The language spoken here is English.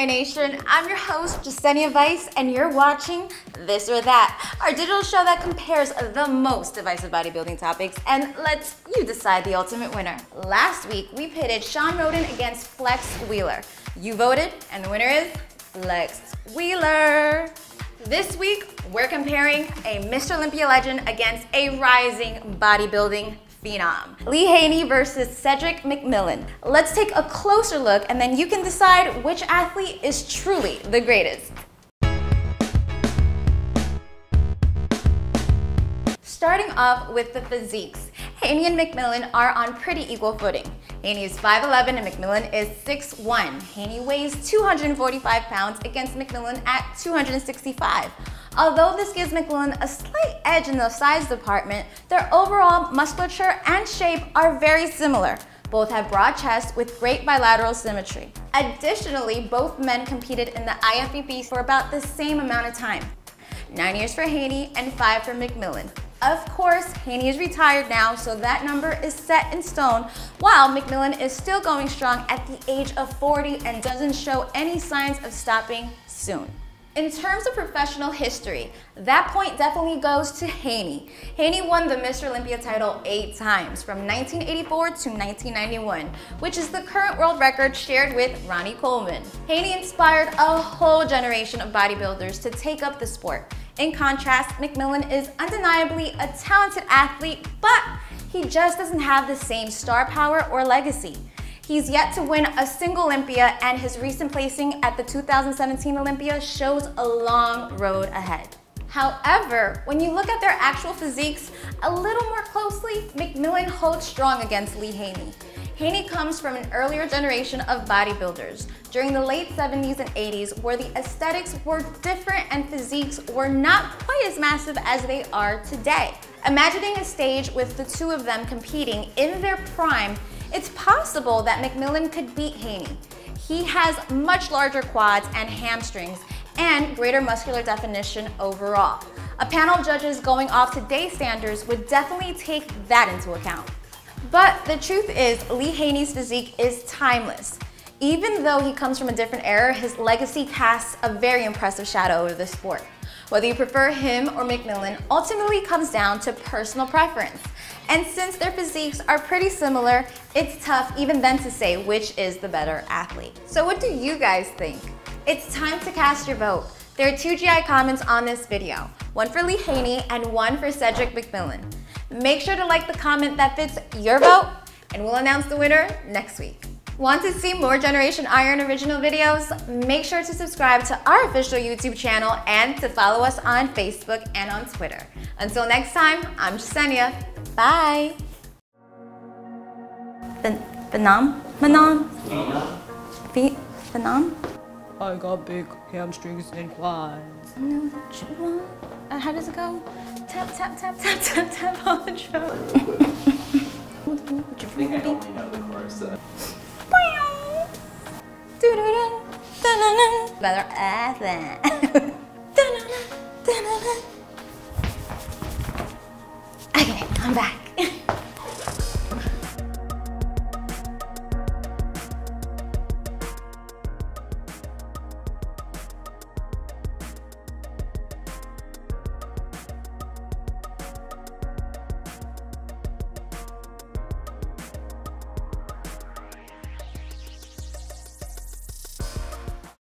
BMA Nation. I'm your host, Jessenia Vice, and you're watching This or That, our digital show that compares the most divisive bodybuilding topics and lets you decide the ultimate winner. Last week, we pitted Sean Roden against Flex Wheeler. You voted, and the winner is Flex Wheeler. This week, we're comparing a Mr. Olympia legend against a rising bodybuilding phenom. Lee Haney versus Cedric McMillan. Let's take a closer look and then you can decide which athlete is truly the greatest. Starting off with the physiques, Haney and McMillan are on pretty equal footing. Haney is 5'11" and McMillan is 6'1". Haney weighs 245 pounds against McMillan at 265. Although this gives McMillan a slight edge in the size department, their overall musculature and shape are very similar. Both have broad chests with great bilateral symmetry. Additionally, both men competed in the IFBB for about the same amount of time. 9 years for Haney and 5 for McMillan. Of course, Haney is retired now, so that number is set in stone, while McMillan is still going strong at the age of 40 and doesn't show any signs of stopping soon. In terms of professional history, that point definitely goes to Haney. Haney won the Mr. Olympia title 8 times, from 1984 to 1991, which is the current world record shared with Ronnie Coleman. Haney inspired a whole generation of bodybuilders to take up the sport. In contrast, McMillan is undeniably a talented athlete, but he just doesn't have the same star power or legacy. He's yet to win a single Olympia, and his recent placing at the 2017 Olympia shows a long road ahead. However, when you look at their actual physiques a little more closely, McMillan holds strong against Lee Haney. Haney comes from an earlier generation of bodybuilders during the late 70s and 80s, where the aesthetics were different and physiques were not quite as massive as they are today. Imagining a stage with the two of them competing in their prime, it's possible that McMillan could beat Haney. He has much larger quads and hamstrings and greater muscular definition overall. A panel of judges going off today's standards would definitely take that into account. But the truth is, Lee Haney's physique is timeless. Even though he comes from a different era, his legacy casts a very impressive shadow over the sport. Whether you prefer him or McMillan ultimately comes down to personal preference. And since their physiques are pretty similar, it's tough even then to say which is the better athlete. So what do you guys think? It's time to cast your vote. There are 2 GI comments on this video, one for Lee Haney and one for Cedric McMillan. Make sure to like the comment that fits your vote, and we'll announce the winner next week. Want to see more Generation Iron original videos? Make sure to subscribe to our official YouTube channel and to follow us on Facebook and on Twitter. Until next time, I'm Jessenia. Bye. Phenom? I got big hamstrings and quads. How does it go? Tap, tap, tap, tap, tap, tap on the drum. I think I only know the chorus. Better Okay, I'm back.